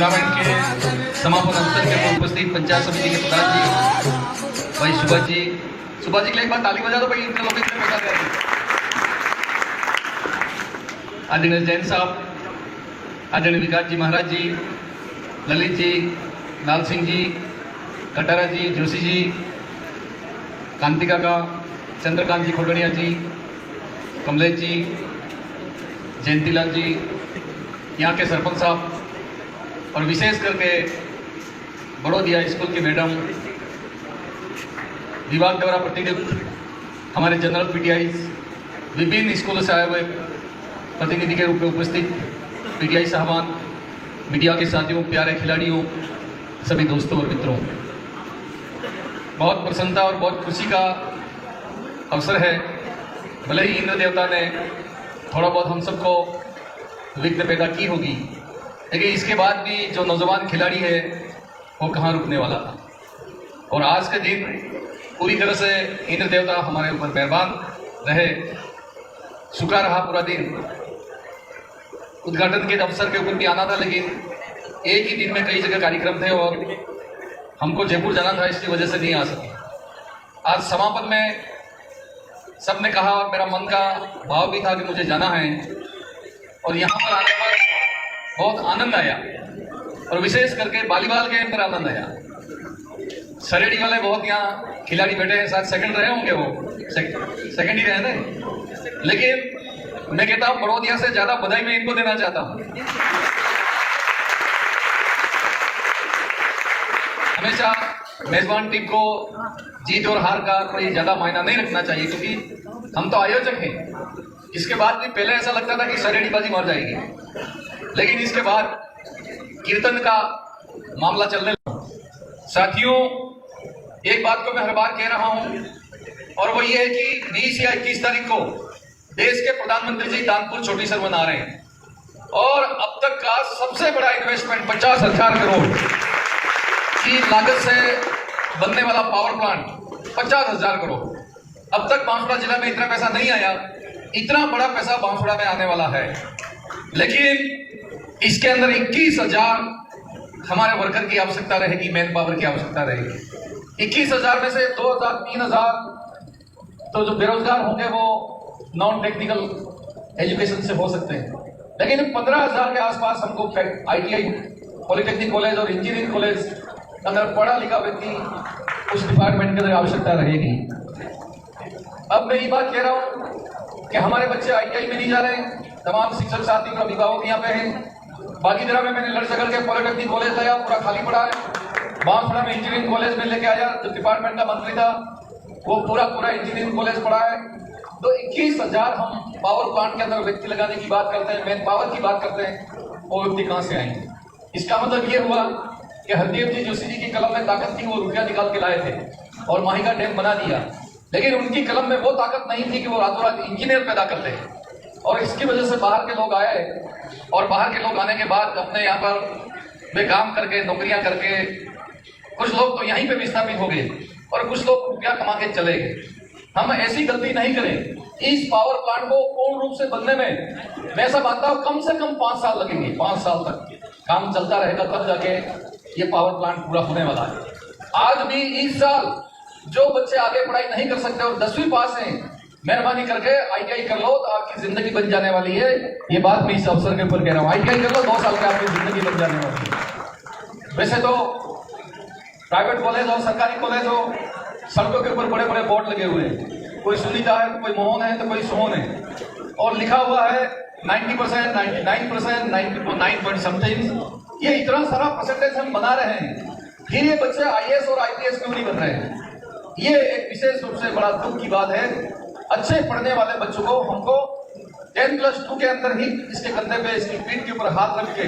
Tournament के समापन अवसर के पर उपस्थित पंचायत समिति के प्रधान जी भाई सुभाष जी के लिए एक बार ताली बजा दो भाई। इनके लोग इतने बजा रहे हैं। आदरणीय जैन साहब, आदरणीय विकास जी महाराज जी, ललित जी, लाल सिंह जी, कटारा जी, जोशी जी, कांति काका, चंद्रकांत जी खोडनिया जी, कमलेश जी, जयंतीलाल जी, यहाँ के सरपंच साहब और विशेष करके बड़ौदिया स्कूल के मैडम, विभाग द्वारा प्रतिनिधित्व हमारे जनरल पीटीआई, विभिन्न स्कूलों से आए हुए प्रतिनिधि के रूप में उपस्थित पीटीआई साहबान, मीडिया के साथियों, प्यारे खिलाड़ियों, सभी दोस्तों और मित्रों, बहुत प्रसन्नता और बहुत खुशी का अवसर है। भले ही इंद्र देवता ने थोड़ा बहुत हम सबको विघ्न पैदा की होगी, लेकिन इसके बाद भी जो नौजवान खिलाड़ी है वो कहाँ रुकने वाला था। और आज के दिन पूरी तरह से इंद्र देवता हमारे ऊपर मेहरबान रहे, सूखा रहा पूरा दिन। उद्घाटन के अवसर के ऊपर भी आना था, लेकिन एक ही दिन में कई जगह कार्यक्रम थे और हमको जयपुर जाना था, इसकी वजह से नहीं आ सके। आज समापन में सबने कहा और मेरा मन का भाव भी था कि मुझे जाना है, और यहाँ पर आने पर बहुत आनंद आया, और विशेष करके वॉलीबॉल के अंदर आनंद आया। सरेडी वाले बहुत यहाँ खिलाड़ी बैठे हैं, शायद सेकंड रहे होंगे, वो सेकंड ही रहे थे, लेकिन मैं कहता हूँ बड़ौदिया से ज्यादा बधाई मैं इनको देना चाहता हूँ। हमेशा मेजबान टीम को जीत और हार का कोई ज्यादा मायना नहीं रखना चाहिए, क्योंकि हम तो आयोजक हैं। इसके बाद भी पहले ऐसा लगता था कि सरेडीबाजी मर जाएगी, लेकिन इसके बाद कीर्तन का मामला चलने लगा। साथियों, एक बात को मैं हर बार कह रहा हूं, और वो ये है कि 20 या 21 तारीख को देश के प्रधानमंत्री जी दानपुर छोटी सर मना रहे हैं, और अब तक का सबसे बड़ा इन्वेस्टमेंट 50,000 करोड़ की लागत से बनने वाला पावर प्लांट 50,000 करोड़। अब तक बांसवाड़ा जिला में इतना पैसा नहीं आया, इतना बड़ा पैसा बांसवाड़ा में आने वाला है। लेकिन इसके अंदर 21,000 हमारे वर्कर की आवश्यकता रहेगी, मैन पावर की आवश्यकता रहेगी। 21,000 में से 2,000 3,000 तो जो बेरोजगार होंगे वो नॉन टेक्निकल एजुकेशन से हो सकते हैं, लेकिन 15,000 के आसपास हमको ITI, पॉलिटेक्निक कॉलेज और इंजीनियरिंग कॉलेज अंदर पढ़ा लिखा व्यक्ति उस डिपार्टमेंट के अंदर आवश्यकता रहेगी। अब मैं ये बात कह रहा हूँ कि हमारे बच्चे ITI में नहीं जा रहे हैं, तमाम शिक्षक साथियों का अभिभावक यहाँ पे हैं। बागीदरा में मैंने लड़ झगड़ के पॉलिटेक्निक कॉलेज लाया, पूरा खाली पड़ा है। बांसवाड़ा में इंजीनियरिंग कॉलेज में लेके आया, जो डिपार्टमेंट का मंत्री था वो पूरा इंजीनियरिंग कॉलेज पढ़ा है। तो 21,000 हम पावर प्लांट के अंदर व्यक्ति लगाने की बात करते हैं, मैन पावर की बात करते हैं, वो व्यक्ति कहाँ से आएंगे? इसका मतलब ये हुआ कि हरदेव जी जोशी जी की कलम में ताकत थी, वो रुपया निकाल के लाए थे और माही का डैम बना दिया, लेकिन उनकी कलम में वो ताकत नहीं थी कि वो रातों रात इंजीनियर पैदा करते हैं। और इसकी वजह से बाहर के लोग आए, और बाहर के लोग आने के बाद अपने यहाँ पर वे काम करके, नौकरियां करके, कुछ लोग तो यहीं पे विस्थापित हो गए और कुछ लोग रुपया कमा के चले गए। हम ऐसी गलती नहीं करें। इस पावर प्लांट को पूर्ण रूप से बनने में मैं ऐसा मानता हूँ कम से कम 5 साल लगेंगे। 5 साल तक काम चलता रहेगा, तब जाके ये पावर प्लांट पूरा होने वाला है। आज भी इस साल जो बच्चे आगे पढ़ाई नहीं कर सकते और 10वीं पास हैं, मेहरबानी करके ITI कर लो तो आपकी जिंदगी बन जाने वाली है। ये बात मैं इस अवसर के ऊपर कह रहा हूँ। ITI कर लो, 2 साल में आपकी जिंदगी बन जाने वाली है। वैसे तो प्राइवेट कॉलेज और सरकारी कॉलेज हो, सड़कों के ऊपर बड़े बड़े बोर्ड लगे हुए हैं, कोई सुनीता है, कोई मोहन है, तो कोई सोहन है, और लिखा हुआ है 90%, 99%, 99 समथिंग। ये इतना सारा परसेंटेज हम बना रहे हैं, फिर ये बच्चे IAS और IPS क्यों नहीं बन रहे हैं? ये एक विशेष रूप से बड़ा दुख की बात है। अच्छे पढ़ने वाले बच्चों को हमको 10+2 के अंदर ही इसके कंधे पे, इसकी पीठ के ऊपर हाथ रख के,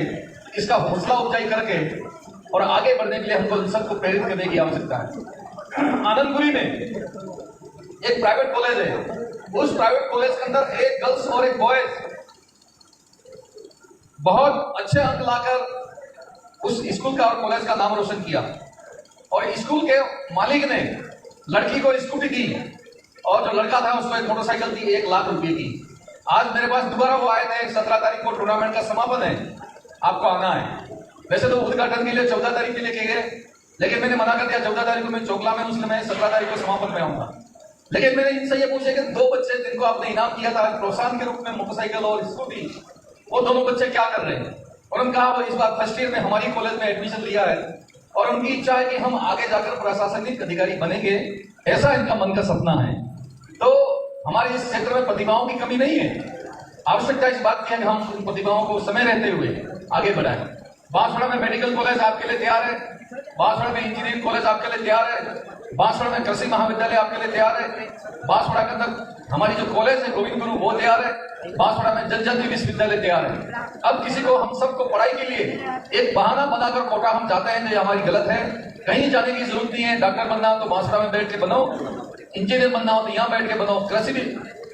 इसका हौसला अफजाई करके और आगे बढ़ने के लिए हमको सबको प्रेरित करने की आवश्यकता है। आनंदपुरी में एक प्राइवेट कॉलेज है, उस प्राइवेट कॉलेज के अंदर एक गर्ल्स और एक बॉयज बहुत अच्छे अंक लाकर उस स्कूल का और कॉलेज का नाम रोशन किया, और स्कूल के मालिक ने लड़की को स्कूटी दी और जो लड़का था उसको एक मोटरसाइकिल दी 1 लाख रुपए की। आज मेरे पास दोबारा वो आए थे, 17 तारीख को टूर्नामेंट का समापन है, आपको आना है। वैसे तो उद्घाटन के लिए 14 तारीख के लिए किए गए, लेकिन मैंने मना कर दिया। 14 तारीख को मैं चोकला में हूं, इसलिए मैं 17 तारीख को समापन में आऊंगा। लेकिन मैंने इनसे ये पूछा कि 2 बच्चे जिनको आपने इनाम किया था प्रोत्साहन के रूप में, मोटरसाइकिल और स्कूटी, वो दोनों बच्चे क्या कर रहे हैं? और उन्होंने कहा वो इस बार फर्स्ट ईयर में हमारी कॉलेज में एडमिशन लिया है और उनकी इच्छा है कि हम आगे जाकर प्रशासनिक अधिकारी बनेंगे, ऐसा इनका मन का सपना है। तो हमारे इस क्षेत्र में प्रतिभाओं की कमी नहीं है। आवश्यकता इस बात की है कि हम उन प्रतिभाओं को समय रहते हुए आगे बढ़ाएं। बांसवाड़ा में मेडिकल कॉलेज आपके लिए तैयार है, बांसवाड़ा में इंजीनियरिंग कॉलेज आपके लिए तैयार है, बांसवाड़ा में कृषि महाविद्यालय आपके लिए तैयार है, बांसवाड़ा के अंदर हमारी जो कॉलेज है गोविंद गुरु वो तैयार है, बांसवाड़ा में जलजंती विश्वविद्यालय तैयार है। अब किसी को, हम सबको पढ़ाई के लिए एक बहाना बनाकर कोटा हम चाहते हैं, जो हमारी गलत है। कहीं जाने की जरूरत नहीं है। डॉक्टर बनना हो तो बांसवाड़ा में बैठ के बनो, इंजीनियर बनना हो तो यहाँ बैठ के बनो, कृषि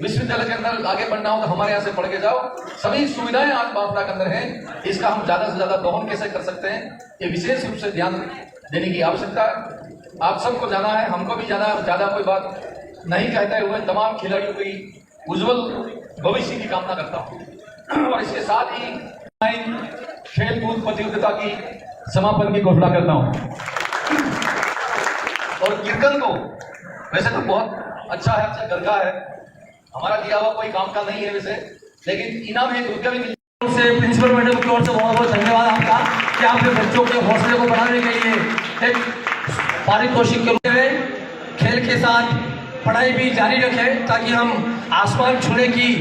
विश्वविद्यालय के अंदर आगे बढ़ना हो तो हमारे यहाँ से पढ़ के जाओ। सभी सुविधाएं आज बांसवाड़ा के अंदर हैं। इसका हम ज्यादा से ज्यादा दोहन कैसे कर सकते हैं, ये विशेष रूप से ध्यान देने की आवश्यकता है। आप सबको जाना है, हमको भी जाना है। ज्यादा कोई बात नहीं कहते हुए तमाम खिलाड़ियों की उज्जवल भविष्य की कामना करता हूँ और इसके साथ ही खेलकूद प्रतियोगिता की समापन की घोषणा करता हूँ। और कीर्तन को वैसे तो बहुत अच्छा है, अच्छा घर का है, हमारा किया हुआ कोई काम का नहीं है वैसे, लेकिन इनाम एक रुपया भी से प्रिंसिपल मैडम की ओर से बहुत बहुत धन्यवाद आपका कि आपने बच्चों के हौसले को बढ़ाने के लिए एक पारितोषिक के रूप में खेल के साथ पढ़ाई भी जारी रखें ताकि हम आसमान छूने की